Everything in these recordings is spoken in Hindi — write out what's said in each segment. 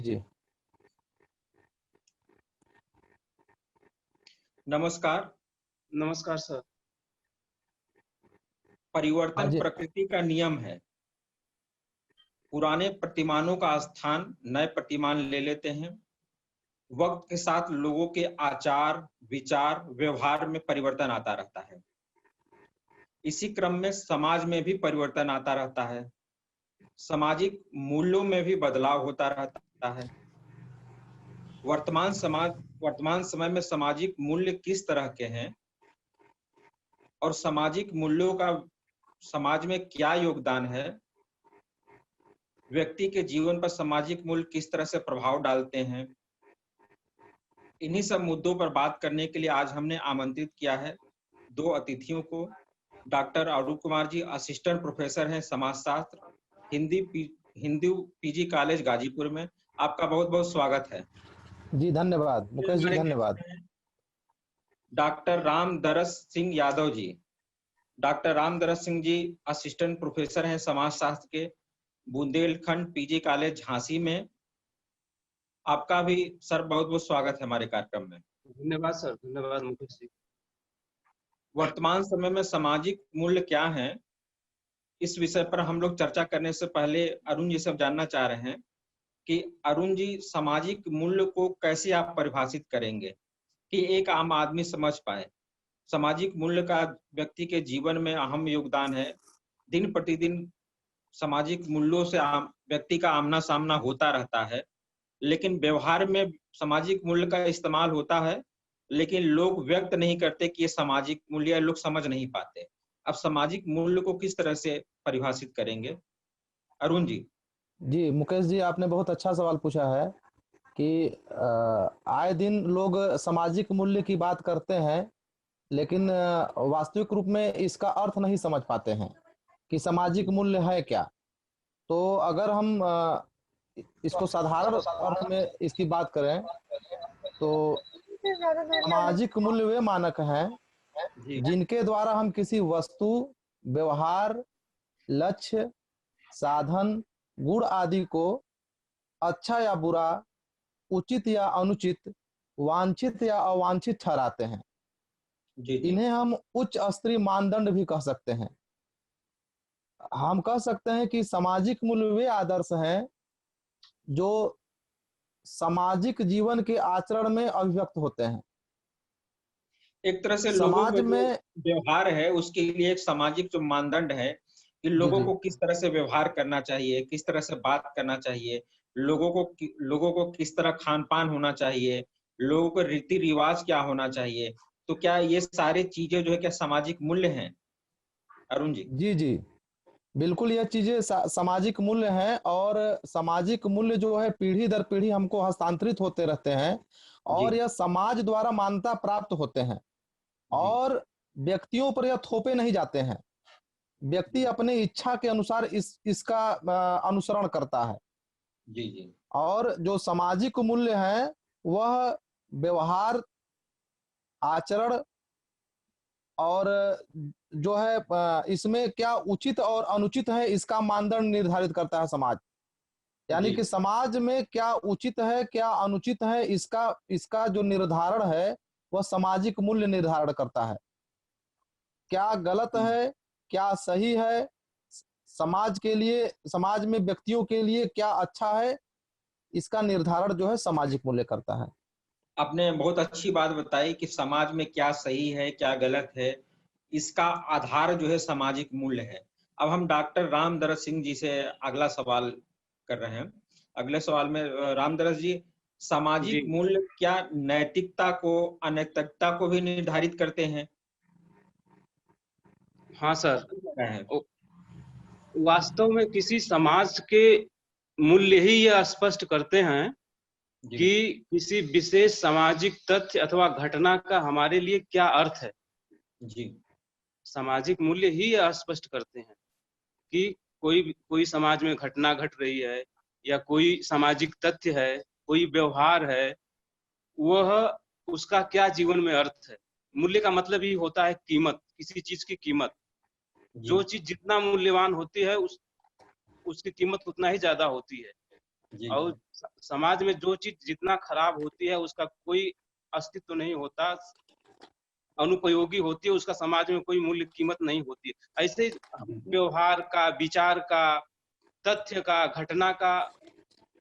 जी नमस्कार। नमस्कार सर। हाँ परिवर्तन जी प्रकृति का नियम है। पुराने प्रतिमानों का स्थान नए प्रतिमान ले लेते हैं। वक्त के साथ लोगों के आचार, विचार, व्यवहार में परिवर्तन आता रहता है। इसी क्रम में समाज में भी परिवर्तन आता रहता है। सामाजिक मूल्यों में भी बदलाव होता रहता है। वर्तमान समय में सामाजिक मूल्य किस तरह के हैं और सामाजिक मूल्यों का समाज में क्या योगदान है, व्यक्ति के जीवन पर सामाजिक मूल्य किस तरह से प्रभाव डालते हैं, इन्हीं सब मुद्दों पर बात करने के लिए आज हमने आमंत्रित किया है दो अतिथियों को। डॉक्टर अरूप कुमार जी असिस्टेंट प्रोफेसर हैं समाजशास्त्र, हिंदू पीजी कॉलेज गाजीपुर में। आपका बहुत बहुत स्वागत है। जी धन्यवाद मुकेश जी, हमारे धन्यवाद। गेस्ट हैं doctor Ramdaras Singh Yadav ji. Doctor Ramdaras Singh ji assistant professor हैं समाजशास्त्र के, बुंदेलखंड पीजी कॉलेज झांसी में। आपका भी सर बहुत बहुत स्वागत है हमारे कार्यक्रम में। धन्यवाद सर, धन्यवाद मुकेश जी। वर्तमान समय में सामाजिक मूल्य क्या है, इस विषय पर हम लोग चर्चा करने से पहले अरुण जी से जानना चाह रहे हैं कि अरुण जी सामाजिक मूल्य को कैसे आप परिभाषित करेंगे कि एक आम आदमी समझ पाए। सामाजिक मूल्य का व्यक्ति के जीवन में अहम योगदान है। दिन प्रतिदिन सामाजिक मूल्यों से व्यक्ति का आमना सामना होता रहता है, लेकिन व्यवहार में सामाजिक मूल्य का इस्तेमाल होता है, लेकिन लोग व्यक्त नहीं करते कि ये सामाजिक मूल्य लोग समझ नहीं पाते। अब सामाजिक मूल्य को किस तरह से परिभाषित करेंगे अरुण जी? जी मुकेश जी, आपने बहुत अच्छा सवाल पूछा है कि आए दिन लोग सामाजिक मूल्य की बात करते हैं, लेकिन वास्तविक रूप में इसका अर्थ नहीं समझ पाते हैं कि सामाजिक मूल्य है क्या। तो अगर हम इसको साधारण अर्थ में इसकी बात करें तो सामाजिक मूल्य वे मानक हैं जी जिनके द्वारा हम किसी वस्तु, व्यवहार, लक्ष्य, साधन, गुण आदि को अच्छा या बुरा, उचित या अनुचित, वांछित या अवांछित ठहराते हैं। जी जी इन्हें हम उच्च स्तरीय मानदंड भी कह सकते हैं। हम कह सकते हैं कि सामाजिक मूल्य वे आदर्श हैं जो सामाजिक जीवन के आचरण में अभिव्यक्त होते हैं। एक तरह से लोगों समाज में जो में व्यवहार है उसके लिए एक सामाजिक जो मानदंड है कि जी लोगों जी को किस तरह से व्यवहार करना चाहिए, किस तरह से बात करना चाहिए, लोगों को किस तरह खान पान होना चाहिए, लोगों को रीति रिवाज क्या होना चाहिए। तो क्या ये सारी चीजें जो है क्या सामाजिक मूल्य हैं अरुण जी? जी जी बिल्कुल, यह चीजें सामाजिक मूल्य हैं और सामाजिक मूल्य जो है पीढ़ी दर पीढ़ी हमको हस्तांतरित होते रहते हैं जी और यह समाज द्वारा मान्यता प्राप्त होते हैं जी और व्यक्तियों पर यह थोपे नहीं जाते हैं। व्यक्ति जी अपने इच्छा के अनुसार इसका अनुसरण करता है। जी जी और जो सामाजिक मूल्य हैं वह व्यवहार, आचरण और जो है इसमें क्या उचित और अनुचित है इसका मानदंड निर्धारित करता है समाज। यानी जी कि समाज में क्या उचित है, क्या अनुचित है, इसका इसका जो निर्धारण है वह सामाजिक मूल्य निर्धारण करता है। क्या गलत है, क्या सही है, समाज के लिए, समाज में व्यक्तियों के लिए क्या अच्छा है, इसका निर्धारण जो है सामाजिक मूल्य करता है। आपने बहुत अच्छी बात बताई कि समाज में क्या सही है क्या गलत है, इसका आधार जो है सामाजिक मूल्य है। अब हम डॉक्टर रामदरस सिंह जी से अगला सवाल कर रहे हैं। अगले सवाल में रामदरस जी, जी सामाजिक मूल्य क्या नैतिकता को, अनैतिकता को भी निर्धारित करते हैं? हाँ सर। आपको क्या है? वास्तव में किसी समाज के मूल्य ही यह स्पष्ट करते हैं जी कि किसी विशेष सामाजिक तथ्य अथवा घटना का हमारे लिए क्या अर्थ है। जी सामाजिक मूल्य ही यह स्पष्ट करते हैं कि कोई समाज में घटना घट रही है या कोई सामाजिक तथ्य है, कोई व्यवहार है, वह उसका क्या जीवन में अर्थ है। मूल्य का मतलब ही होता है कीमत, किसी चीज की कीमत। जी जो चीज जितना मूल्यवान होती है उसकी कीमत उतना ही ज्यादा होती है। जी और समाज में जो चीज जितना खराब होती है उसका कोई अस्तित्व नहीं होता, अनुपयोगी होती है, उसका समाज में कोई मूल्य कीमत नहीं होती। ऐसे व्यवहार का, विचार का, तथ्य का, घटना का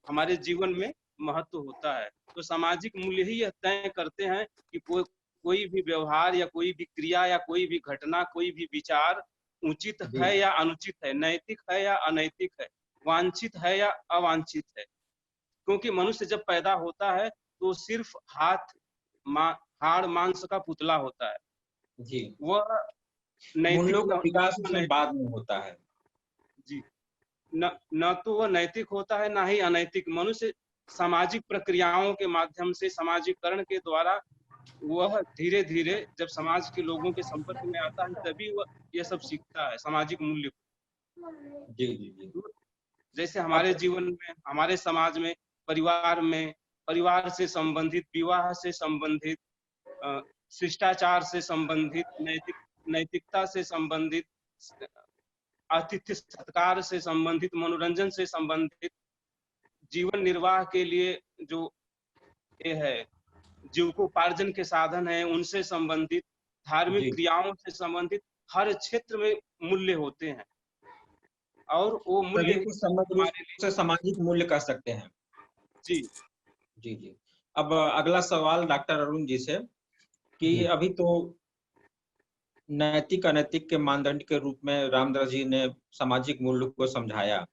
हमारे जीवन में महत्व होता है। तो सामाजिक मूल्य ही यह तय करते हैं कि कोई भी व्यवहार या कोई भी क्रिया या कोई भी घटना, कोई भी विचार उचित जी है या अनुचित है, नैतिक है या अनैतिक है, वांछित है या अवांछित है। क्योंकि मनुष्य जब पैदा होता है तो सिर्फ हाड़ मांस का पुतला होता है। जी वह नैतिक मूल्यों का विकास उसमें अनैतिक, बाद में होता है। जी, न तो वह नैतिक होता है ना ही अनैतिक। मनुष्य सामाजिक प्रक्रियाओं के माध्यम से, सामाजिकरण के द्वारा वह धीरे धीरे जब समाज के लोगों के संपर्क में आता है तभी वह यह सब सीखता है, सामाजिक मूल्य जी जी जी को। जैसे अब हमारे जीवन में, हमारे समाज में, परिवार में, परिवार से संबंधित, विवाह से संबंधित, शिष्टाचार से संबंधित, नैतिकता से संबंधित, आतिथ्य सत्कार से संबंधित, मनोरंजन से संबंधित, जीवन निर्वाह के लिए जो ये है जीविकोपार्जन के साधन है उनसे संबंधित, धार्मिक जी क्रियाओं से संबंधित हर क्षेत्र में मूल्य होते हैं। और वो मूल्य सभी ही को समग्र रूप हमारे लिए, से सामाजिक मूल्य कह सकते हैं। जी जी जी अब अगला सवाल डॉक्टर अरुण जी से कि जी अभी तो नैतिक अनैतिक के मानदंड के रूप में रामदास जी ने सामाजिक मूल्य को समझाया।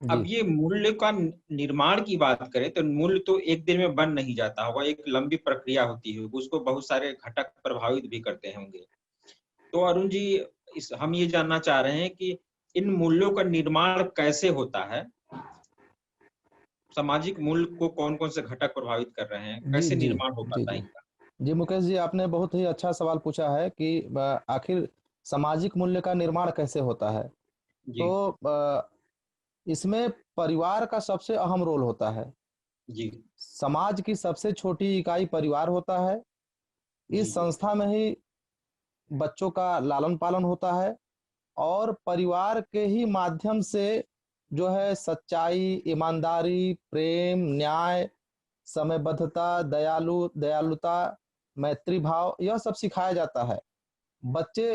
अब जी ये मूल्य का निर्माण की बात करें तो मूल्य तो एक दिन में बन नहीं जाता होगा, एक लंबी प्रक्रिया होती है, उसको बहुत सारे घटक प्रभावित भी करते होंगे। तो अरुण जी, हम ये जानना चाह रहे हैं कि इन मूल्यों का निर्माण कैसे होता है, सामाजिक मूल्य को कौन कौन से घटक प्रभावित कर रहे हैं, जी कैसे जी निर्माण हो जी पाता है जी इनका। जी मुकेश जी, आपने बहुत ही अच्छा सवाल पूछा है कि आखिर सामाजिक मूल्य का निर्माण कैसे होता है। जी तो इसमें परिवार का सबसे अहम रोल होता है। जी समाज की सबसे छोटी इकाई परिवार होता है। जी इस जी संस्था में ही बच्चों का लालन पालन होता है और परिवार के ही माध्यम से जो है सच्चाई, ईमानदारी, प्रेम, न्याय, समयबद्धता, दयालुता, मैत्री भाव, यह सब सिखाया जाता है। बच्चे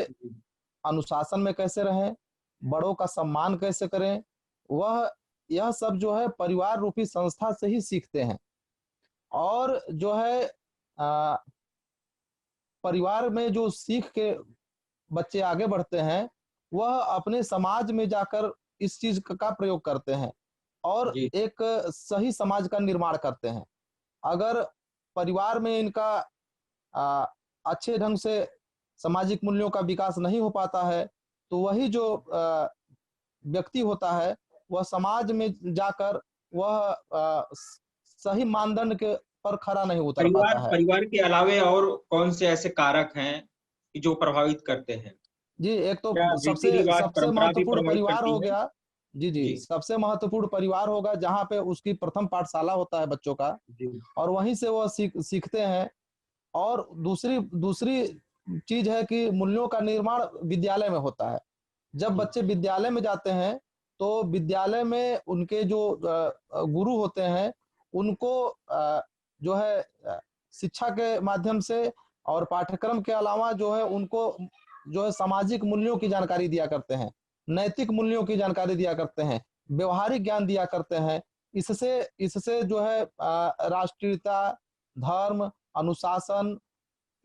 अनुशासन में कैसे रहें, बड़ों का सम्मान कैसे करें, वह यह सब जो है परिवार रूपी संस्था से ही सीखते हैं। और जो है अ, परिवार में जो सीख के बच्चे आगे बढ़ते हैं, वह अपने समाज में जाकर इस चीज का प्रयोग करते हैं और जी एक सही समाज का निर्माण करते हैं। अगर परिवार में इनका अ, अच्छे ढंग से सामाजिक मूल्यों का विकास नहीं हो पाता है, तो वही जो व्यक्ति होता है, वह समाज में जाकर वह सही मानदंड के पर खरा नहीं उतर परिवार पाता है। परिवार के अलावे और कौन से ऐसे कारक हैं कि जो प्रभावित करते हैं, जी, एक क्या तो रीति सबसे रिवाज सबसे परंपरा भी महत्वपूर्ण प्रभावित परिवार करती हो है। गया। जी, जी, जी सबसे महत्वपूर्ण परिवार होगा जहाँ पे उसकी प्रथम पाठशाला होता है बच्चों का जी और वहीं से वो सीखते हैं। और दूसरी दूसरी चीज है कि मूल्यों का निर्माण विद्यालय में होता है। जब जी बच्चे विद्यालय में जाते हैं, तो विद्यालय में उनके जो गुरु होते हैं, उनको जो है शिक्षा के माध्यम से और पाठ्यक्रम के अलावा जो है उनको जो है सामाजिक मूल्यों की जानकारी दिया करते हैं, नैतिक मूल्यों की जानकारी दिया करते हैं, व्यवहारिक ज्ञान दिया करते हैं। इससे इससे जो है राष्ट्रीयता, धर्म, अनुशासन,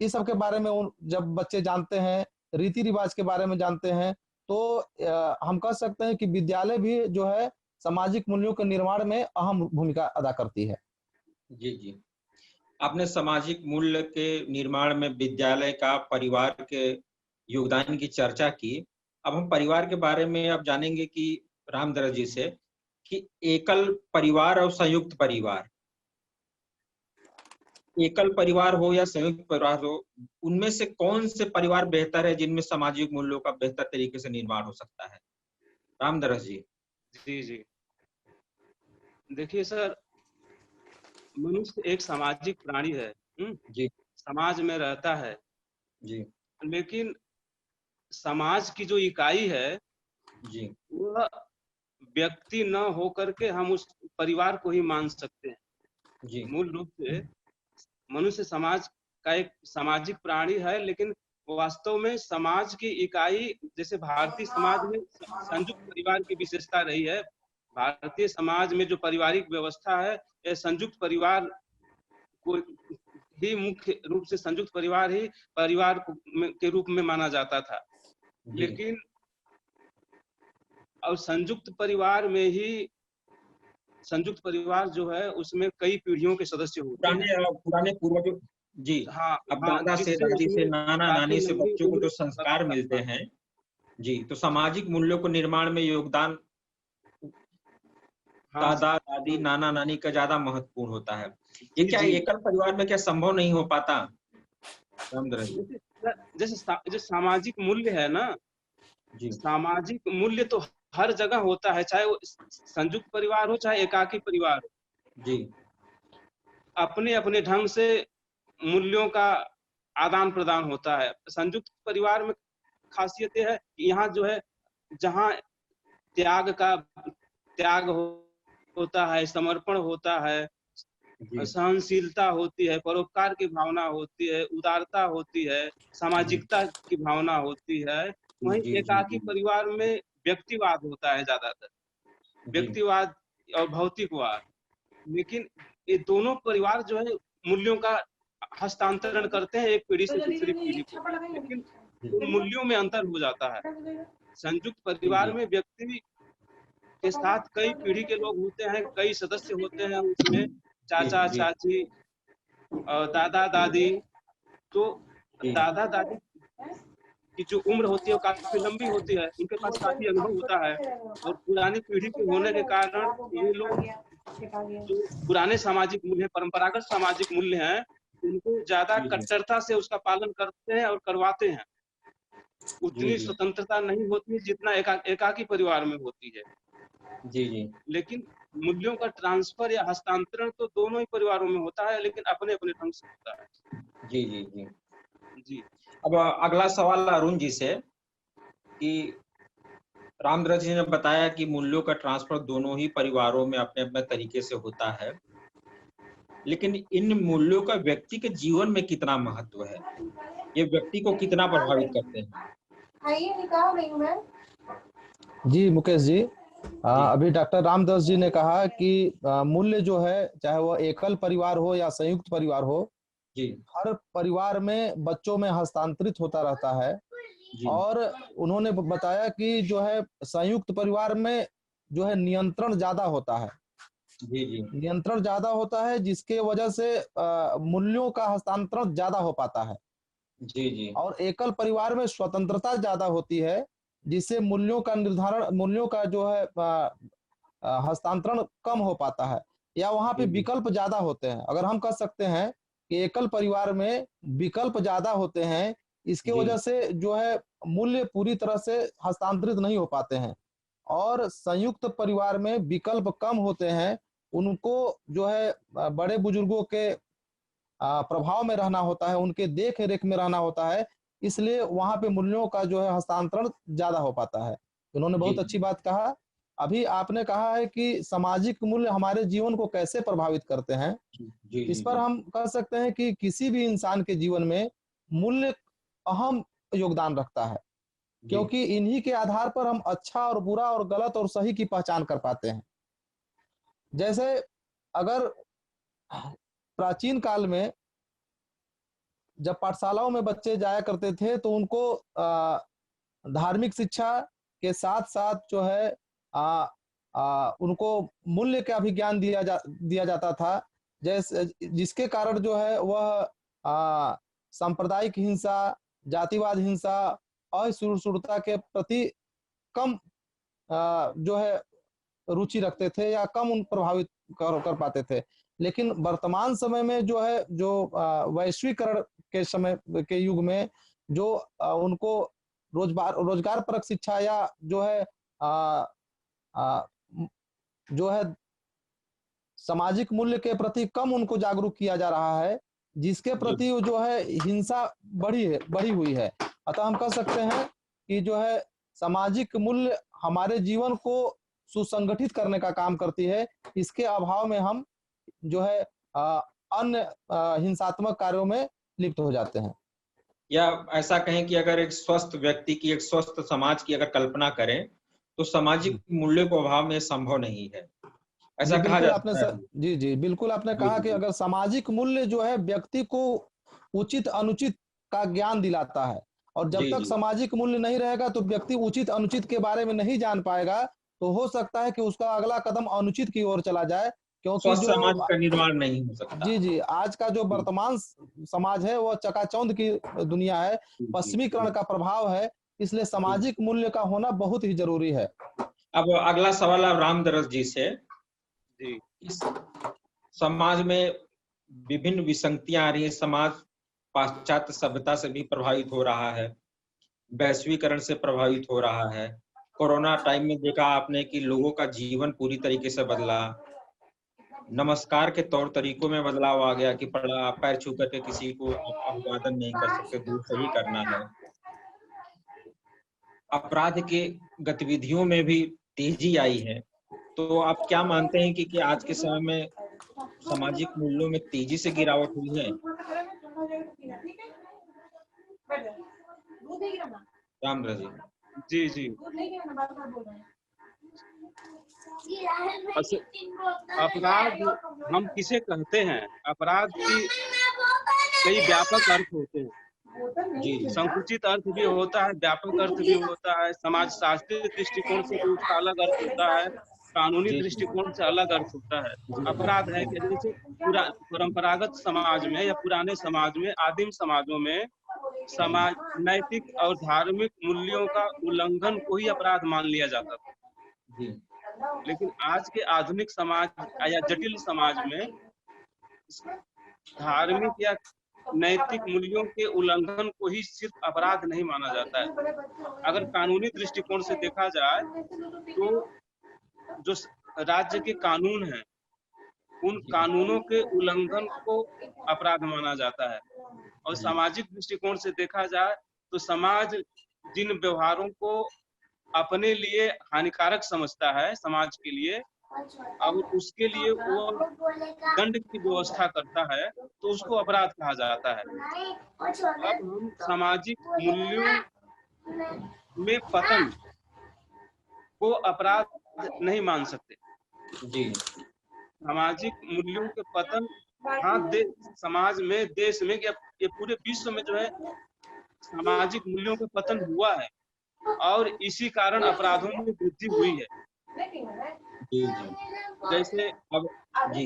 इस सब के बारे में जब बच्चे जानते हैं, रीति रिवाज के बारे में जानते हैं, तो हम कह सकते हैं कि विद्यालय भी जो है सामाजिक मूल्यों के निर्माण में अहम भूमिका अदा करती है। जी जी आपने सामाजिक मूल्य के निर्माण में विद्यालय का, परिवार के योगदान की चर्चा की। अब हम परिवार के बारे में अब जानेंगे कि रामदरस जी से कि एकल परिवार और संयुक्त परिवार, एकल परिवार हो या संयुक्त परिवार हो, उनमें से कौन से परिवार बेहतर है जिनमें सामाजिक मूल्यों का बेहतर तरीके से निर्माण हो सकता है, रामदरस जी। जी जी देखिए सर, मनुष्य एक सामाजिक प्राणी है। जी समाज में रहता है, जी लेकिन समाज की जो इकाई है जी वह व्यक्ति न हो करके हम उस परिवार को ही मान सकते हैं। जी मूल रूप से मनुष्य समाज का एक सामाजिक प्राणी है, लेकिन वास्तव में समाज की इकाई, जैसे भारतीय समाज में संयुक्त परिवार की विशेषता रही है। भारतीय समाज में जो पारिवारिक व्यवस्था है, यह संयुक्त परिवार को ही मुख्य रूप से संयुक्त परिवार ही परिवार के रूप में माना जाता था। जी लेकिन और संयुक्त परिवार में ही संयुक्त परिवार जो है उसमें कई पीढ़ियों के सदस्य होते हैं। पुराने पूर्वजों जी हाँ अब हाँ, दादा से, जिससे दादी से, उसमें नाना बातें नानी से लंबी बच्चों को जो उम्र संस्कार तक मिलते हैं, जी, तो सामाजिक मूल्यों को निर्माण में योगदान हाँ दादा दादी हाँ, नाना नानी का ज्यादा महत्वपूर्ण होता है। ये जी क्या जी। एकल परिवार में क्या संभव नहीं हो पाता रामधन जी? जो सामाजिक मूल्य है ना, जी सामाजिक मूल्य तो हर जगह होता है, चाहे वो संयुक्त परिवार हो चाहे एकाकी परिवार हो। जी अपने अपने ढंग से मूल्यों का आदान प्रदान होता है। संयुक्त परिवार में खासियत ये है कि यहाँ जो है, जहाँ त्याग होता है, समर्पण होता है, जी सहनशीलता होती है, परोपकार की भावना होती है, उदारता होती है, जी सामाजिकता की भावना होती है। वहीं जी जी एकाकी परिवार में व्यक्तिवाद होता है ज्यादातर, जी व्यक्तिवाद और भौतिकवाद। लेकिन ये दोनों परिवार जो है मूल्यों का हस्तांतरण करते हैं एक पीढ़ी से दूसरी पीढ़ी को, लेकिन उन मूल्यों में अंतर हो जाता है। संयुक्त परिवार जी में व्यक्ति के साथ कई पीढ़ी के लोग होते हैं, कई सदस्य होते हैं उसमें, जी चाचा जी चाची और दादा दादी। तो जी दादा दादी की जो उम्र होती है वो काफी लंबी होती है, उनके पास काफी अनुभव होता है, और पुरानी पीढ़ी के होने के कारण ये लोग जो पुराने सामाजिक मूल्य, परंपरागत सामाजिक मूल्य हैं, उनको ज्यादा जी कट्टरता से उसका पालन करते हैं और करवाते हैं। जी उतनी जी स्वतंत्रता नहीं होती है जितना एकाकी परिवार में होती है। जी जी लेकिन मूल्यों का ट्रांसफर या हस्तांतरण तो दोनों ही परिवारों में होता है, लेकिन अपने अपने ढंग से होता है। जी जी जी। जी अब अगला सवाल अरुण जी से कि रामधन जी ने बताया कि मूल्यों का ट्रांसफर दोनों ही परिवारों में अपने अपने तरीके से होता है, लेकिन इन मूल्यों का व्यक्ति के जीवन में कितना महत्व है, ये व्यक्ति को कितना प्रभावित करते हैं? जी मुकेश जी, जी अभी डॉक्टर रामदास जी ने कहा कि मूल्य जो है, चाहे वो एकल परिवार हो या संयुक्त परिवार हो, जी हर परिवार में बच्चों में हस्तांतरित होता रहता है। जी और उन्होंने बताया कि जो है संयुक्त परिवार में जो है नियंत्रण ज्यादा होता है, जी जी नियंत्रण ज्यादा होता है, जिसके वजह से मूल्यों का हस्तांतरण ज्यादा हो पाता है। जी जी और एकल परिवार में स्वतंत्रता ज्यादा होती है, जिससे मूल्यों का जो है हस्तांतरण कम हो पाता है, या वहां पे जी विकल्प ज्यादा होते हैं। अगर हम कह सकते हैं कि एकल परिवार में विकल्प ज्यादा होते हैं, इसके जी वजह से जो है मूल्य पूरी तरह से हस्तांतरित नहीं हो पाते हैं। और संयुक्त परिवार में विकल्प कम होते हैं, उनको जो है बड़े बुजुर्गों के प्रभाव में रहना होता है, उनके देख रेख में रहना होता है, इसलिए वहां पे मूल्यों का जो है हस्तांतरण ज्यादा हो पाता है। उन्होंने जी बहुत अच्छी बात कहा। अभी आपने कहा है कि सामाजिक मूल्य हमारे जीवन को कैसे प्रभावित करते हैं। जी जी इस जी पर हम कह सकते हैं कि किसी भी इंसान के जीवन में मूल्य अहम योगदान रखता है, जी क्योंकि इन्हीं के आधार पर हम अच्छा और बुरा और गलत और सही की पहचान कर पाते हैं। जैसे अगर प्राचीन काल में जब पाठशालाओं में बच्चे जाया करते थे, तो उनको धार्मिक शिक्षा के साथ साथ जो है उनको मूल्य का भी ज्ञान दिया जाता था, जैसे जिसके कारण जो है वह सांप्रदायिक हिंसा, जातिवाद हिंसा, असहिष्णुता के प्रति कम जो है रुचि रखते थे, या कम उन प्रभावित कर पाते थे। लेकिन वर्तमान समय में जो है, जो वैश्वीकरण के समय के युग में जो उनको रोजगार परक शिक्षा, या जो है आ, आ, जो है सामाजिक मूल्य के प्रति कम उनको जागरूक किया जा रहा है, जिसके जी प्रति जो है हिंसा बढ़ी हुई है। अतः हम कह सकते हैं कि जो है सामाजिक मूल्य हमारे जीवन को सुसंगठित करने का काम करती है। इसके अभाव में हम जो है अन्य हिंसात्मक कार्यों में लिप्त हो जाते हैं। या ऐसा कहें कि अगर एक स्वस्थ व्यक्ति की, एक स्वस्थ समाज की अगर कल्पना करें तो सामाजिक मूल्यों के अभाव में संभव नहीं है, ऐसा जी कहा बिल्कुल जा आपने सकता है। जी जी बिल्कुल आपने जी कहा कि जी अगर सामाजिक मूल्य जो है व्यक्ति को उचित अनुचित का ज्ञान दिलाता है, और जब जी तक जी। सामाजिक मूल्य नहीं रहेगा तो व्यक्ति उचित अनुचित के बारे में नहीं जान पाएगा, तो हो सकता है कि उसका अगला कदम अनुचित की ओर चला जाए। क्योंकि स्वस्थ जो समाज का निर्माण नहीं हो सकता। जी जी आज का जो जी वर्तमान समाज है वो चकाचौंध की दुनिया है, जी जी पश्चिमीकरण जी। का प्रभाव है, इसलिए जी। सामाजिक मूल्य का होना बहुत ही जरूरी है। अब अगला सवाल अब रामदरस जी से। जी इस समाज में विभिन्न विसंगतियां आ रही है, समाज पाश्चात्य सभ्यता से भी प्रभावित हो रहा है, वैश्वीकरण से प्रभावित हो रहा है। कोरोना टाइम में देखा आपने कि लोगों का जीवन पूरी तरीके से बदला, नमस्कार के तौर तरीकों में बदलाव आ गया कि पड़ा पैर छू करके किसी को आप अभिवादन नहीं कर सकते, दूर से ही करना है। अपराध के गतिविधियों में भी तेजी आई है। तो आप क्या मानते हैं कि आज के समय में सामाजिक मूल्यों में तेजी से गिरावट हुई है? रामदरस जी। जी जी। अस- अपराध हम किसे कहते हैं? अपराध की कई व्यापक अर्थ होते हैं। जी जी संकुचित अर्थ भी होता है, व्यापक अर्थ भी होता है, समाज शास्त्रीय दृष्टिकोण से भी उसका अलग अर्थ होता है, कानूनी जी जी दृष्टिकोण से अलग अर्थ होता है। जी अपराध है जी कि जैसे परंपरागत समाज में या पुराने समाज में, आदिम समाजों में समाज नैतिक और धार्मिक मूल्यों का उल्लंघन को ही अपराध मान लिया जाता था। जी लेकिन आज के आधुनिक समाज या जटिल समाज में धार्मिक या नैतिक मूल्यों के उल्लंघन को ही सिर्फ अपराध नहीं माना जाता है। अगर कानूनी दृष्टिकोण से देखा जाए तो जो राज्य के कानून हैं, उन जी कानूनों के उल्लंघन को अपराध माना जाता है। और जी सामाजिक दृष्टिकोण से देखा जाए तो समाज जिन व्यवहारों को अपने लिए हानिकारक समझता है समाज के लिए, और उसके लिए वो दंड की व्यवस्था करता है, तो उसको अपराध कहा जाता है। अब हम सामाजिक मूल्यों में पतन को अपराध नहीं मान सकते। जी सामाजिक मूल्यों के पतन, हाँ, समाज में, देश में, ये पूरे विश्व में जो है सामाजिक मूल्यों का पतन हुआ है, और इसी कारण अपराधों में वृद्धि हुई है। जी जी। जैसे अब जी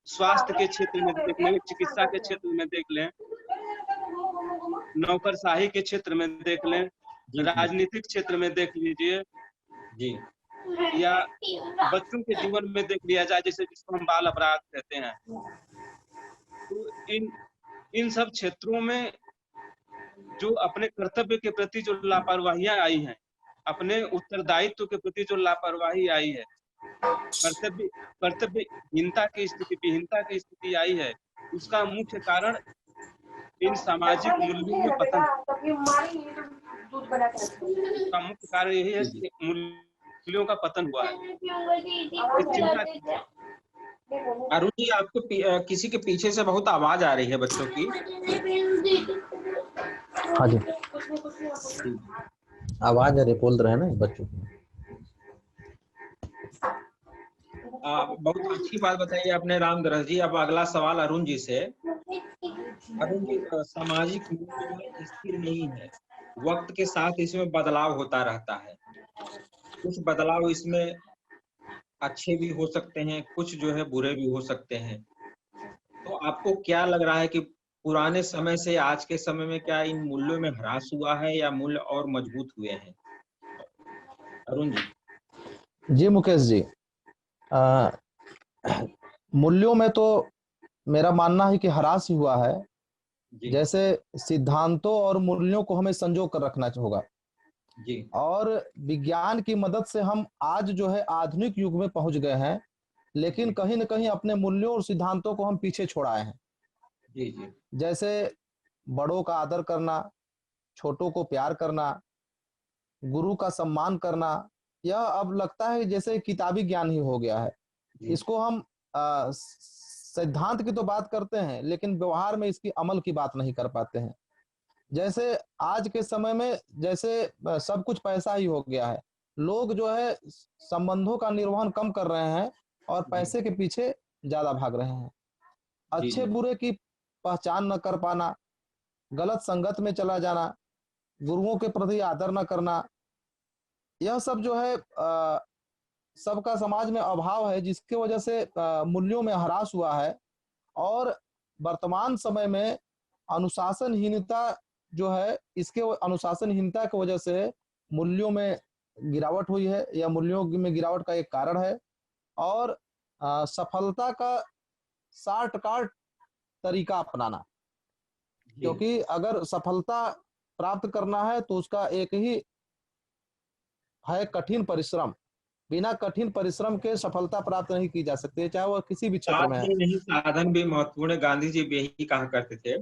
स्वास्थ्य के क्षेत्र में देख लें, चिकित्सा के क्षेत्र में देख लें, नौकरशाही के क्षेत्र में देख लें, जी जी राजनीतिक क्षेत्र में देख लीजिए, जी या बच्चों के जीवन में देख लिया जाए, जैसे जिसको हम बाल अपराध कहते हैं। तो इन सब क्षेत्रों में जो अपने कर्तव्य के प्रति जो लापरवाहियां आई हैं, अपने उत्तरदायित्व के प्रति जो लापरवाही आई है, कर्तव्यहीनता की स्थिति, विहीनता की स्थिति आई है, उसका मुख्य कारण इन सामाजिक मूल्यों में पतन है। उसका मुख्य कारण यही है कि मूल्यों का पतन हुआ है। चिंता अरुण जी, आपको किसी के पीछे से बहुत आवाज आ रही है बच्चों की। हाँ जी आवाज अरे बोल रहे हैं ना बच्चों की। बहुत अच्छी बात बताई आपने रामदरस जी। अब अगला सवाल अरुण जी से। अरुण जी, सामाजिक मूल्य स्थिर नहीं है, वक्त के साथ इसमें बदलाव होता रहता है। कुछ बदलाव इसमें अच्छे भी हो सकते हैं, कुछ जो है बुरे भी हो सकते हैं। तो आपको क्या लग रहा है कि पुराने समय से आज के समय में क्या इन मूल्यों में ह्रास हुआ है या मूल्य और मजबूत हुए हैं? अरुण जी। जी मुकेश जी, मूल्यों में तो मेरा मानना है कि ह्रास ही हुआ है। जी जैसे सिद्धांतों और मूल्यों को हमें संजो कर रखना होगा, जी और विज्ञान की मदद से हम आज जो है आधुनिक युग में पहुंच गए हैं, लेकिन जी कहीं न कहीं अपने मूल्यों और सिद्धांतों को हम पीछे छोड़ाए हैं। जी जी जैसे बड़ों का आदर करना, छोटों को प्यार करना, गुरु का सम्मान करना, यह अब लगता है जैसे किताबी ज्ञान ही हो गया है। जी इसको हम सिद्धांत की तो बात करते हैं, लेकिन व्यवहार में इसकी अमल की बात नहीं कर पाते हैं। जैसे आज के समय में जैसे सब कुछ पैसा ही हो गया है। लोग जो है संबंधों का निर्वहन कम कर रहे हैं और जी पैसे के पीछे ज्यादा भाग रहे हैं। जी अच्छे जी बुरे की पहचान न कर पाना, गलत संगत में चला जाना, गुरुओं के प्रति आदर न करना, यह सब जो है सबका समाज में अभाव है, जिसकी वजह से मूल्यों में ह्रास हुआ है। और वर्तमान समय में अनुशासनहीनता जो है, इसके अनुशासनहीनता की वजह से मूल्यों में गिरावट हुई है, या मूल्यों में गिरावट का एक कारण है। और सफलता का शॉर्टकट तरीका अपनाना, जी क्योंकि अगर सफलता प्राप्त करना है तो उसका एक ही है, कठिन परिश्रम। बिना कठिन परिश्रम के सफलता प्राप्त नहीं की जा सकती, चाहे वह किसी भी क्षेत्र में है। साध्य नहीं साधन भी महत्वपूर्ण है। गांधी जी भी यही कहा करते थे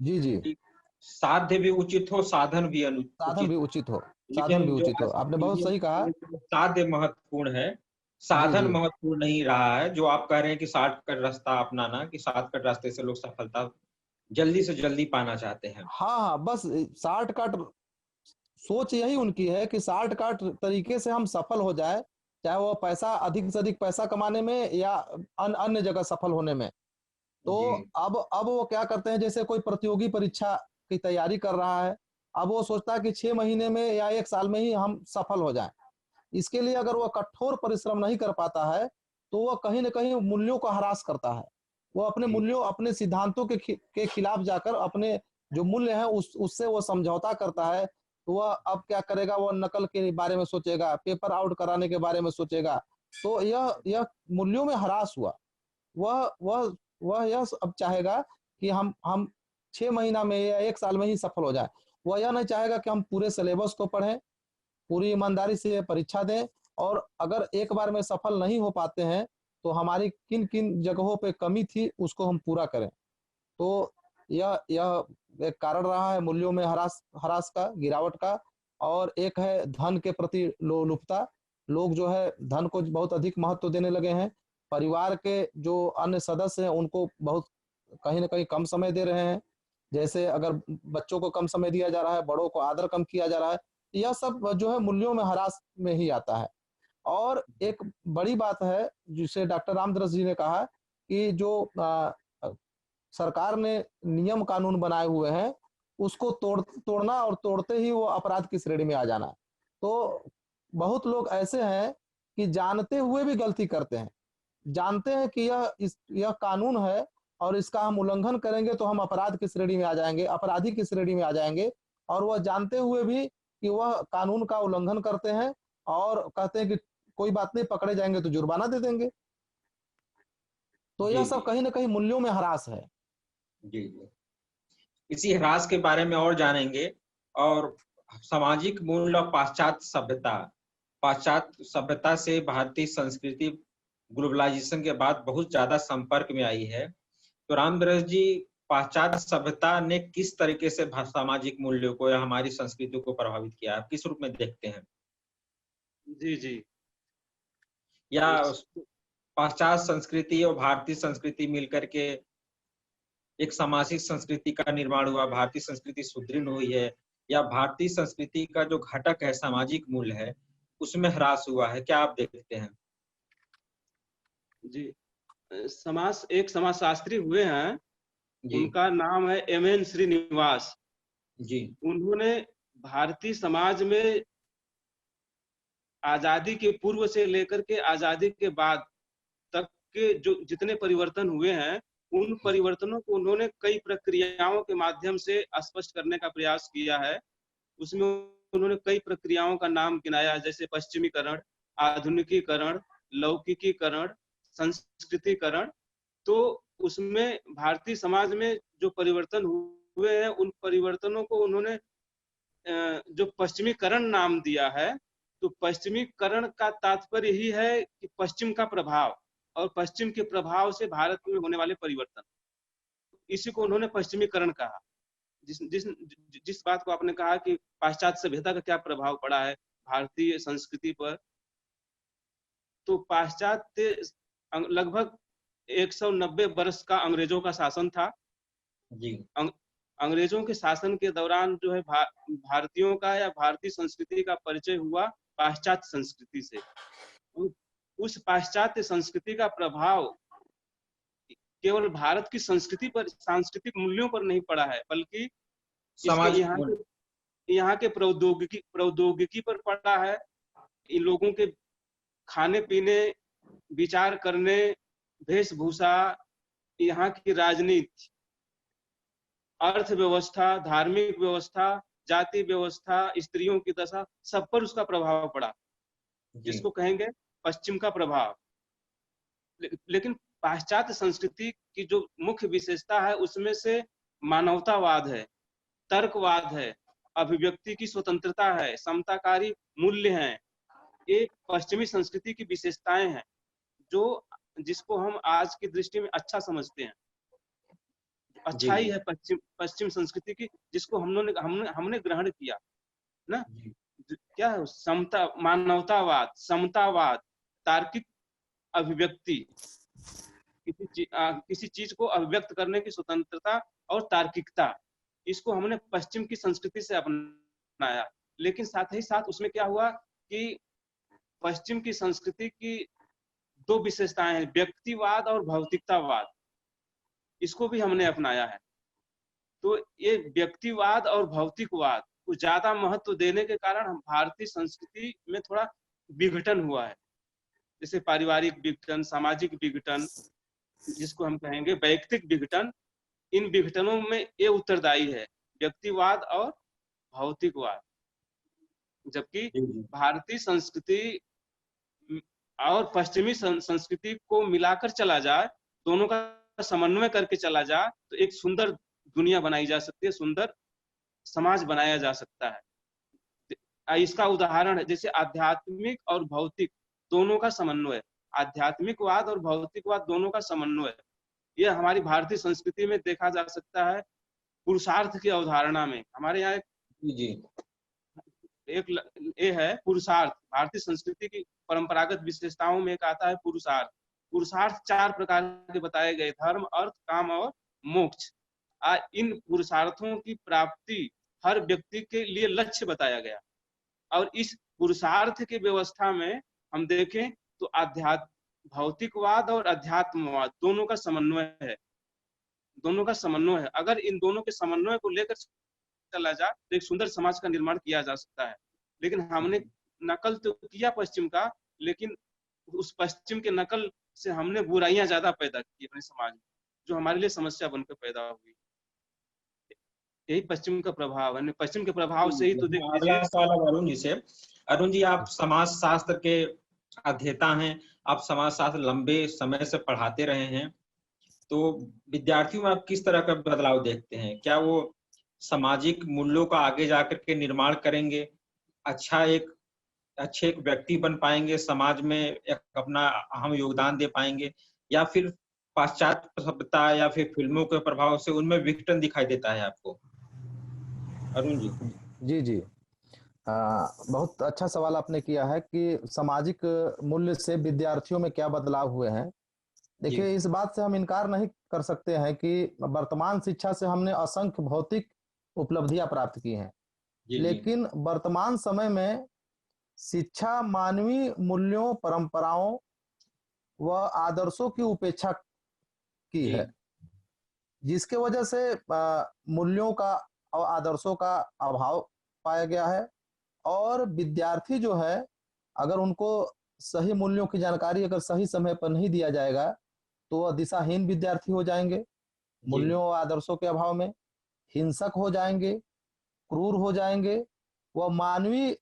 जी जी। कि साध्य भी उचित हो, साधन भी साधन उचित भी हो। उचित हो। साधन भी लेकिन जो उचित हो, आज आपने की बहुत इंडियन सही कहा। सोसाइटी में साध्य महत्वपूर्ण है, जी साधन जी। महत्वपूर्ण नहीं रहा है। जो आप कह रहे हैं कि शॉर्टकट रास्ता अपनाना, कि शॉर्टकट रास्ते से लोग सफलता जल्दी से जल्दी पाना चाहते हैं। हाँ हाँ, बस शॉर्टकट सोच यही उनकी है कि शॉर्टकट तरीके से हम सफल हो जाए, चाहे वो पैसा अधिक से अधिक पैसा कमाने में या अन्य जगह सफल होने में। तो जी अब वो क्या करते हैं, जैसे कोई प्रतियोगी परीक्षा की तैयारी कर रहा है, अब वो सोचता है कि 6 महीने में या 1 साल में ही हम सफल हो जाएं। इसके लिए अगर वह कठोर परिश्रम नहीं कर पाता है, तो वह कहीं न कहीं मूल्यों का ह्रास करता है। वो अपने जी मूल्यों, अपने सिद्धांतों के खिलाफ जाकर अपने जो मूल्य हैं उससे वो समझौता करता है। तो वह अब क्या करेगा, वो नकल के बारे में सोचेगा, पेपर आउट कराने के बारे में सोचेगा। तो यह मूल्यों में ह्रास हुआ। वह वह वह यह अब चाहेगा कि हम 6 महीना में या 1 साल में ही सफल हो जाए। वह यह नहीं चाहेगा कि हम पूरे सिलेबस को पढ़ें, पूरी ईमानदारी से परीक्षा दें, और अगर एक बार में सफल नहीं हो पाते हैं तो हमारी किन किन जगहों पे कमी थी उसको हम पूरा करें। तो यह एक कारण रहा है मूल्यों में ह्रास ह्रास का, गिरावट का। और एक है धन के प्रति लोलुपता। लोग जो है धन को बहुत अधिक महत्व देने लगे हैं। परिवार के जो अन्य सदस्य हैं उनको बहुत कहीं ना कहीं कम समय दे रहे हैं। जैसे अगर बच्चों को कम समय दिया जा रहा है, बड़ों को आदर कम किया जा रहा है, यह सब जो है मूल्यों में ह्रास में ही आता है। और एक बड़ी बात है जिसे डॉक्टर रामदास जी ने कहा कि जो सरकार ने नियम कानून बनाए हुए हैं उसको तोड़ना, और तोड़ते ही वो अपराध की श्रेणी में आ जाना। तो बहुत लोग ऐसे हैं कि जानते हुए भी गलती करते हैं, जानते हैं कि यह कानून है और इसका हम उल्लंघन करेंगे तो हम अपराध की श्रेणी में आ जाएंगे, अपराधी की श्रेणी में आ जाएंगे। और वह जानते हुए भी कि वह कानून का उल्लंघन करते हैं और कहते हैं कि कोई बात नहीं, पकड़े जाएंगे तो जुर्माना दे देंगे। तो जी यह जी सब कहीं ना कहीं मूल्यों में ह्रास है। जी जी। इसी ह्रास के बारे में और जानेंगे। और सामाजिक मूल्य और पाश्चात्य सभ्यता, पाश्चात्य सभ्यता से भारतीय संस्कृति ग्लोबलाइजेशन के बाद बहुत ज्यादा संपर्क में आई है। तो रामदास जी, पाश्चात्य सभ्यता ने किस तरीके से सामाजिक मूल्यों को या हमारी संस्कृति को प्रभावित किया, आप किस रूप में देखते हैं? जी जी। या इस पाश्चात्य संस्कृति और भारतीय संस्कृति मिलकर के एक सामाजिक संस्कृति का निर्माण हुआ, भारतीय संस्कृति सुदृढ़ हुई है, या भारतीय संस्कृति का जो घटक है सामाजिक मूल्य है उसमें ह्रास हुआ है, क्या आप देखते हैं? जी, एक समाजशास्त्री हुए हैं, जी उनका नाम है एम.एन. श्रीनिवास। जी उन्होंने भारतीय समाज में आजादी के पूर्व से लेकर के आजादी के बाद तक के जो जितने परिवर्तन हुए हैं, उन परिवर्तनों को उन्होंने कई प्रक्रियाओं के माध्यम से स्पष्ट करने का प्रयास किया है। उसमें उन्होंने कई प्रक्रियाओं का नाम गिनाया, जैसे पश्चिमीकरण, आधुनिकीकरण, लौकिकीकरण, संस्कृतिकरण। तो उसमें भारतीय समाज में जो परिवर्तन हुए हैं, उन परिवर्तनों को उन्होंने जो पश्चिमीकरण नाम दिया है। तो पश्चिमीकरण का तात्पर्य ही है कि पश्चिम का प्रभाव, और पश्चिम के प्रभाव से भारत में होने वाले परिवर्तन, इसी को उन्होंने पश्चिमीकरण कहा। जिस जिस जिस बात को आपने कहा कि पाश्चात्य सभ्यता का क्या प्रभाव पड़ा है भारतीय संस्कृति पर, तो पाश्चात्य लगभग 190 वर्ष का अंग्रेजों का शासन था। जी अंग्रेजों के शासन के दौरान जो है भारतीयों का या भारतीय संस्कृति का परिचय हुआ पाश्चात्य संस्कृति से। उस पाश्चात्य संस्कृति का प्रभाव केवल भारत की संस्कृति पर, सांस्कृतिक मूल्यों पर नहीं पड़ा है, बल्कि इसके सामाजिक यहाँ के प्रौद्योगिकी पर पड़ा है। इन लोगों के खाने पीने, विचार करने, वेशभूषा, यहाँ की राजनीति, अर्थव्यवस्था, धार्मिक व्यवस्था, जाति व्यवस्था, स्त्रियों की दशा, सब पर उसका प्रभाव पड़ा, जिसको कहेंगे पश्चिम का प्रभाव। लेकिन पाश्चात्य संस्कृति की जो मुख्य विशेषता है उसमें से मानवतावाद है, तर्कवाद है, अभिव्यक्ति की स्वतंत्रता है, समताकारी मूल्य हैं। ये पश्चिमी संस्कृति की विशेषताएं हैं जो जिसको हम आज की दृष्टि में अच्छा समझते हैं। अच्छा ही है पश्चिम संस्कृति की, जिसको हमने ग्रहण किया ना। क्या है? समता, मानवतावाद, समतावाद, तार्किक अभिव्यक्ति, किसी चीज को अभिव्यक्त करने की स्वतंत्रता और तार्किकता, इसको हमने पश्चिम की संस्कृति से अपनाया। लेकिन साथ ही साथ उसमें क्या हुआ कि पश्चिम की संस्कृति की दो विशेषताएं हैं, व्यक्तिवाद और भौतिकतावाद, इसको भी हमने अपनाया है। तो ये व्यक्तिवाद और भौतिकवाद को ज्यादा महत्व देने के कारण हम भारतीय संस्कृति में थोड़ा विघटन हुआ है। जैसे पारिवारिक विघटन, सामाजिक विघटन, जिसको हम कहेंगे वैयक्तिक विघटन, इन विघटनों में ये उत्तरदायी है, व्यक्तिवाद और भौतिकवाद। जबकि भारतीय संस्कृति और पश्चिमी संस्कृति को मिलाकर चला जाए, दोनों का समन्वय करके चला जाए, तो एक सुंदर दुनिया बनाई जा सकती है, सुंदर समाज बनाया जा सकता है। इसका उदाहरण है जैसे आध्यात्मिक और भौतिक दोनों का समन्वय, आध्यात्मिकवाद और भौतिकवाद दोनों का समन्वय, यह हमारी भारतीय संस्कृति में देखा जा सकता है। पुरुषार्थ की अवधारणा में हमारे यहाँ एक ये है पुरुषार्थ। भारतीय संस्कृति की परंपरागत विशेषताओं में एक आता है पुरुषार्थ। पुरुषार्थ 4 प्रकार के बताए गए, धर्म, अर्थ, काम और मोक्ष। इन पुरुषार्थों की प्राप्ति हर व्यक्ति के लिए लक्ष्य बताया गया। और इस पुरुषार्थ की व्यवस्था में हम देखें तो भौतिकवाद और अध्यात्मवाद दोनों का समन्वय है, दोनों का समन्वय है। अगर इन दोनों के समन्वय को लेकर चला जाए तो एक सुंदर समाज का निर्माण किया जा सकता है। लेकिन हमने नकल तो किया पश्चिम का, लेकिन उस पश्चिम के नकल से हमने बुराइयां ज्यादा पैदा की अपने समाज में, जो हमारे लिए समस्या बनकर पैदा हुई। यही पश्चिम का प्रभाव है। पश्चिम के प्रभाव से ही तो देख लीजिए। अगला सवाल अरुण जी से। अरुण जी, आप समाज शास्त्र के अध्येता हैं, आप समाज शास्त्र लंबे समय से पढ़ाते रहे हैं, तो विद्यार्थियों में आप किस तरह का बदलाव देखते हैं? क्या वो सामाजिक मूल्यों का आगे जाकर के निर्माण करेंगे, अच्छे एक व्यक्ति बन पाएंगे, समाज में एक अपना अहम योगदान दे पाएंगे, या फिर पाश्चात्य सभ्यता या फिर फिल्मों के प्रभाव से उनमें विघटन दिखाई देता है आपको? अरुण जी। जी बहुत अच्छा सवाल आपने किया है कि सामाजिक मूल्य से विद्यार्थियों में क्या बदलाव हुए हैं। देखिए, इस बात से हम इनकार नहीं कर सकते हैं कि वर्तमान शिक्षा से हमने असंख्य भौतिक उपलब्धियां प्राप्त की हैं, लेकिन वर्तमान समय में शिक्षा मानवीय मूल्यों, परंपराओं व आदर्शों की उपेक्षा की है, जिसके वजह से मूल्यों का और आदर्शों का अभाव पाया गया है। और विद्यार्थी जो है, अगर उनको सही मूल्यों की जानकारी अगर सही समय पर नहीं दिया जाएगा तो वह दिशाहीन विद्यार्थी हो जाएंगे। मूल्यों और आदर्शों के अभाव में हिंसक हो जाएंगे, क्रूर हो जाएंगे, वह मानवीय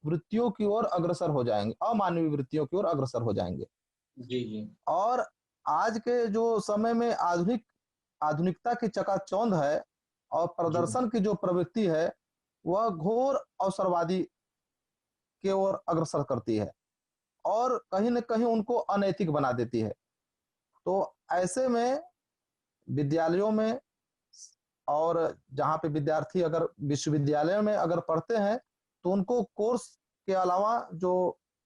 वृत्तियों की ओर अग्रसर हो जाएंगे, अमानवीय वृत्तियों की ओर अग्रसर हो जाएंगे। और आज के जो समय में आधुनिकता की चकाचौंध है और प्रदर्शन की जो प्रवृत्ति है, वह घोर अवसरवादी के ओर अग्रसर करती है और कहीं न कहीं उनको अनैतिक बना देती है। तो ऐसे में विद्यालयों में और जहाँ पे विद्यार्थी अगर विश्वविद्यालय में अगर पढ़ते हैं तो उनको कोर्स के अलावा जो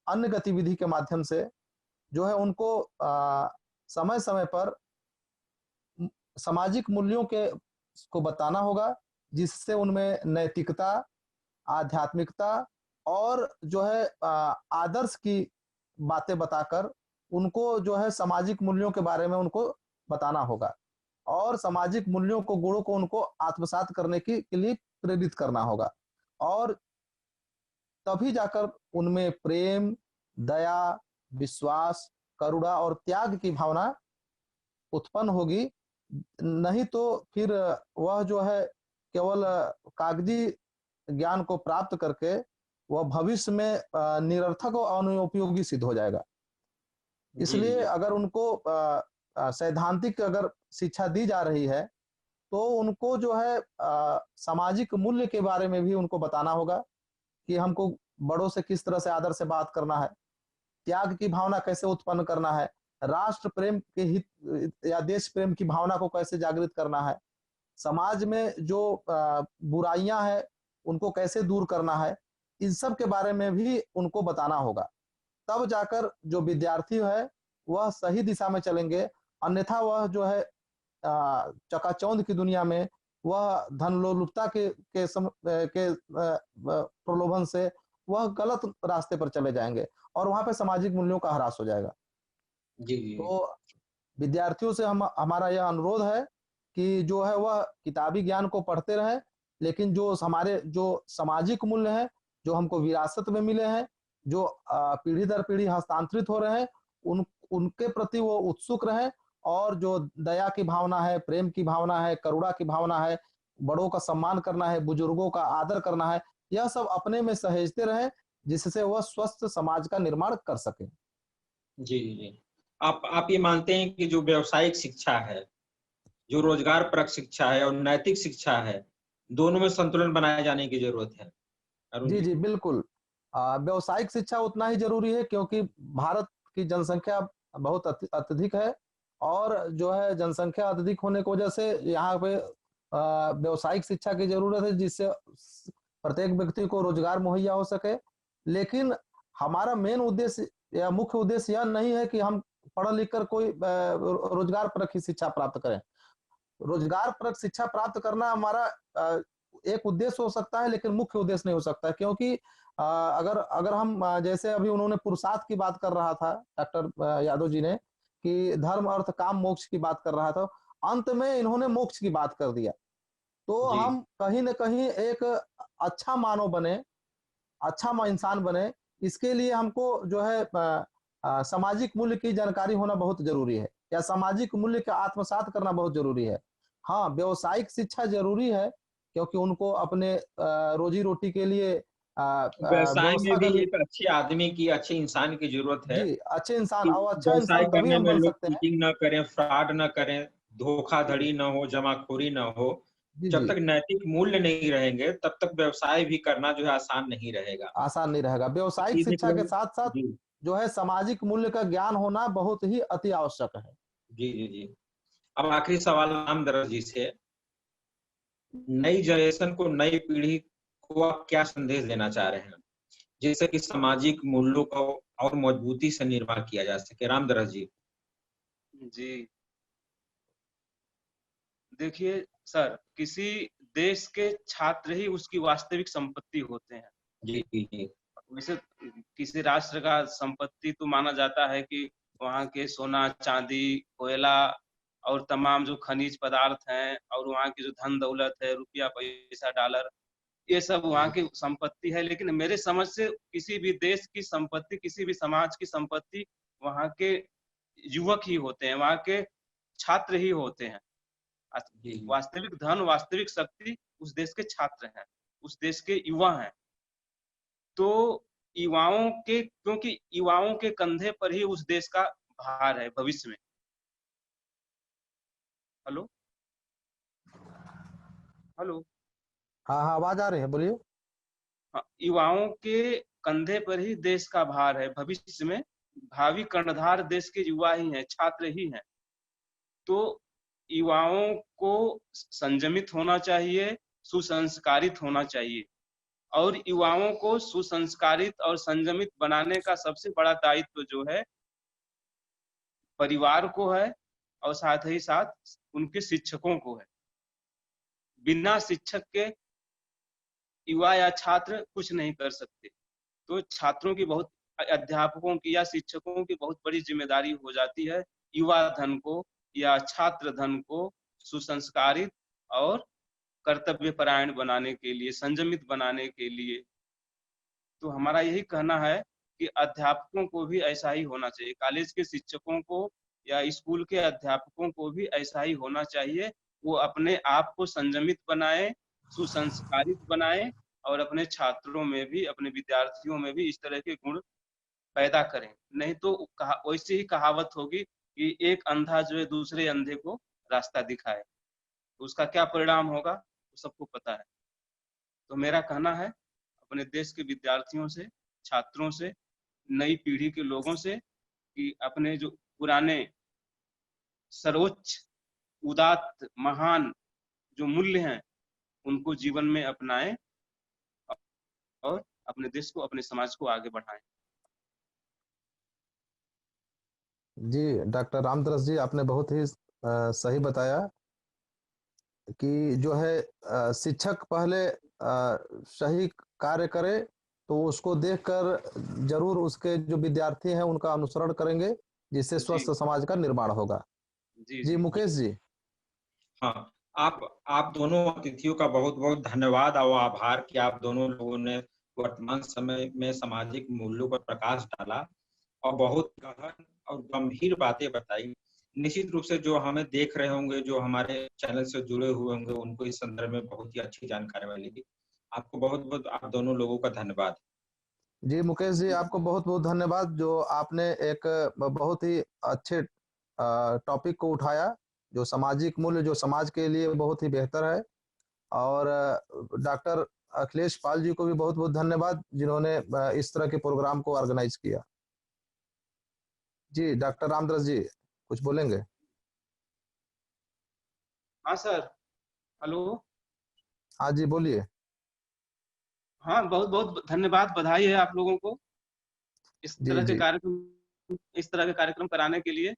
अन्य गतिविधि के माध्यम से जो है उनको समय समय पर सामाजिक मूल्यों के को बताना होगा, जिससे उनमें नैतिकता, आध्यात्मिकता और जो है आदर्श की बातें बताकर उनको जो है सामाजिक मूल्यों के बारे में उनको बताना होगा और सामाजिक मूल्यों को, गुणों को उनको आत्मसात करने के लिए प्रेरित करना होगा और तभी जाकर उनमें प्रेम, दया, विश्वास, करुणा और त्याग की भावना उत्पन्न होगी। नहीं तो फिर वह जो है केवल कागजी ज्ञान को प्राप्त करके वह भविष्य में निरर्थक और अनुपयोगी सिद्ध हो जाएगा। इसलिए अगर उनको सैद्धांतिक अगर शिक्षा दी जा रही है तो उनको जो है सामाजिक मूल्य के बारे में भी उनको बताना होगा कि हमको बड़ों से किस तरह से आदर से बात करना है, त्याग की भावना कैसे उत्पन्न करना है, राष्ट्र प्रेम के हित या देश प्रेम की भावना को कैसे जागृत करना है, समाज में जो बुराइयां हैं उनको कैसे दूर करना है, इन सब के बारे में भी उनको बताना होगा। तब जाकर जो विद्यार्थी है वह सही दिशा में चलेंगे, अन्यथा वह जो है चकाचौंध की दुनिया में वह धन लोलुपता के प्रलोभन से वह गलत रास्ते पर चले जाएंगे और वहां पे सामाजिक मूल्यों का ह्रास हो जाएगा। जी। तो विद्यार्थियों से हमारा यह अनुरोध है कि जो है वह किताबी ज्ञान को पढ़ते रहे, लेकिन जो हमारे जो सामाजिक मूल्य हैं, जो हमको विरासत में मिले हैं, जो पीढ़ी दर पीढ़ी हस्तांतरित हो रहे हैं, उनके प्रति वो उत्सुक रहे और जो दया की भावना है, प्रेम की भावना है, करुणा की भावना है, बड़ों का सम्मान करना है, बुजुर्गों का आदर करना है, यह सब अपने में सहेजते रहे, जिससे वह स्वस्थ समाज का निर्माण कर सके। जी जी। आप ये मानते हैं कि जो व्यावसायिक शिक्षा है, जो रोजगार परक शिक्षा है और नैतिक शिक्षा है, दोनों में संतुलन बनाए जाने की जरूरत है? जी जी बिल्कुल। व्यावसायिक शिक्षा उतना ही जरूरी है क्योंकि भारत की जनसंख्या बहुत अत्यधिक है और जो है जनसंख्या अत्यधिक होने की वजह से यहाँ पे व्यावसायिक शिक्षा की जरूरत है, जिससे प्रत्येक व्यक्ति को रोजगार मुहैया हो सके। लेकिन हमारा मेन उद्देश्य या मुख्य उद्देश्य यह नहीं है कि हम पढ़ लिख कर कोई रोजगार परक ही शिक्षा प्राप्त करें। रोजगार परक शिक्षा प्राप्त करना हमारा एक उद्देश्य हो सकता है, लेकिन मुख्य उद्देश्य नहीं हो सकता, क्योंकि अगर अगर हम जैसे अभी उन्होंने पुरुषार्थ की बात कर रहा था डॉक्टर यादव जी ने कि धर्म अर्थ काम मोक्ष की बात कर रहा था, अंत में इन्होंने मोक्ष की बात कर दिया। तो हम कहीं न कहीं एक अच्छा मानव बने, अच्छा इंसान बने, इसके लिए हमको जो है सामाजिक मूल्य की जानकारी होना बहुत जरूरी है या सामाजिक मूल्य का आत्मसात करना बहुत जरूरी है। हाँ, व्यावसायिक शिक्षा जरूरी है क्योंकि उनको अपने रोजी रोटी के लिए व्यवसाय में व्यवस्था भी करनी। एक अच्छे आदमी की, अच्छे इंसान की जरूरत है जी, अच्छे इंसान कि और अच्छा व्यवसाय इंसान तभी करने हम में बन लोग सकते हैं। चीटिंग ना करें, फ्रॉड ना करें, जी धोखाधड़ी ना हो, जमाखोरी ना हो। जी जब जी, तक नैतिक मूल्य नहीं रहेंगे तब तक व्यवसाय भी करना जो है आसान नहीं रहेगा। आसान नहीं रहेगा। व्यावसायिक ये देख शिक्षा रहे के हैं। साथ साथ जी जो है सामाजिक मूल्य का ज्ञान होना बहुत ही अति आवश्यक है। जी जी जी। अब आखिरी सवाल रामदरस जी से, नई जनरेशन को, नई पीढ़ी को आप क्या संदेश देना चाह रहे हैं जिससे कि सामाजिक मूल्यों को और मजबूती से निर्माण किया जा सके? रामदरस जी। जी, देखिए सर, किसी देश के छात्र ही उसकी वास्तविक संपत्ति होते हैं। जी जी जी। वैसे किसी राष्ट्र का संपत्ति तो माना जाता है कि वहाँ के सोना, चांदी, कोयला और तमाम जो खनिज पदार्थ हैं और वहाँ की जो धन दौलत है, रुपया, पैसा, डॉलर, ये सब वहाँ की संपत्ति है। लेकिन मेरे समझ से किसी भी देश की संपत्ति, किसी भी समाज की संपत्ति वहाँ के युवक ही होते हैं, वहाँ के छात्र ही होते हैं। वास्तविक धन, वास्तविक शक्ति उस देश के छात्र हैं, उस देश के युवा हैं। तो युवाओं के, क्योंकि युवाओं के कंधे पर ही उस देश का भार है भविष्य में। Hello hello. हाँ हाँ, आवाज आ रही है, बोलिए। हाँ, युवाओं के कंधे पर ही देश का भार है भविष्य में। भावी कर्णधार देश के युवा ही हैं, छात्र ही हैं। तो युवाओं को संयमित होना चाहिए, सुसंस्कारित होना चाहिए, और युवाओं को सुसंस्कारित और संयमित बनाने का सबसे बड़ा दायित्व जो है परिवार को है, और साथ ही साथ उनके शिक्षकों को है। बिना शिक्षक के युवा या छात्र कुछ नहीं कर सकते। तो छात्रों की बहुत, अध्यापकों की या शिक्षकों की बहुत बड़ी जिम्मेदारी हो जाती है युवा धन को या छात्र धन को सुसंस्कारित और कर्तव्य परायण बनाने के लिए, संयमित बनाने के लिए। तो हमारा यही कहना है कि अध्यापकों को भी ऐसा ही होना चाहिए, कॉलेज के शिक्षकों को या स्कूल के अध्यापकों को भी ऐसा ही होना चाहिए। वो अपने आप को संयमित बनाए, सुसंस्कारित बनाए, और अपने छात्रों में भी, अपने विद्यार्थियों में भी इस तरह के गुण पैदा करें। नहीं तो वैसे ही कहावत होगी कि एक अंधा जो है दूसरे अंधे को रास्ता दिखाए, तो उसका क्या परिणाम होगा तो सबको पता है। तो मेरा कहना है अपने देश के विद्यार्थियों से, छात्रों से, नई पीढ़ी के लोगों से कि अपने जो पुराने सर्वोच्च, उदात्त, महान जो मूल्य हैं उनको जीवन में अपनाएं और अपने देश को, अपने समाज को आगे बढ़ाएं। जी डॉक्टर रामदरस जी, आपने बहुत ही सही बताया कि जो है शिक्षक पहले सही कार्य करे तो उसको देखकर जरूर उसके जो विद्यार्थी हैं उनका अनुसरण करेंगे, जिससे स्वस्थ समाज का निर्माण होगा। जी मुकेश जी। हाँ, आप दोनों अतिथियों का बहुत बहुत धन्यवाद और आभार कि आप दोनों लोगों ने वर्तमान समय में सामाजिक मूल्यों पर प्रकाश डाला और बहुत गहन और गंभीर बातें बताई। निश्चित रूप से जो हमें देख रहे होंगे, जो हमारे चैनल से जुड़े हुए होंगे, उनको इस संदर्भ में बहुत ही अच्छी जानकारी मिलेगी। आपको बहुत बहुत, आप दोनों लोगों का धन्यवाद। जी मुकेश जी, आपको बहुत बहुत धन्यवाद, जो आपने एक बहुत ही अच्छे टॉपिक को उठाया, जो सामाजिक मूल्य, जो समाज के लिए बहुत ही बेहतर है। और डॉक्टर अखिलेश पाल जी को भी बहुत बहुत धन्यवाद, जिन्होंने इस तरह के प्रोग्राम को ऑर्गेनाइज किया। जी डॉक्टर रामदरस जी कुछ बोलेंगे? हाँ सर, हेलो। हाँ जी बोलिए। हाँ, बहुत बहुत धन्यवाद, बधाई है आप लोगों को इस जी तरह के जी कार्यक्रम, इस तरह के कार्यक्रम कराने के लिए।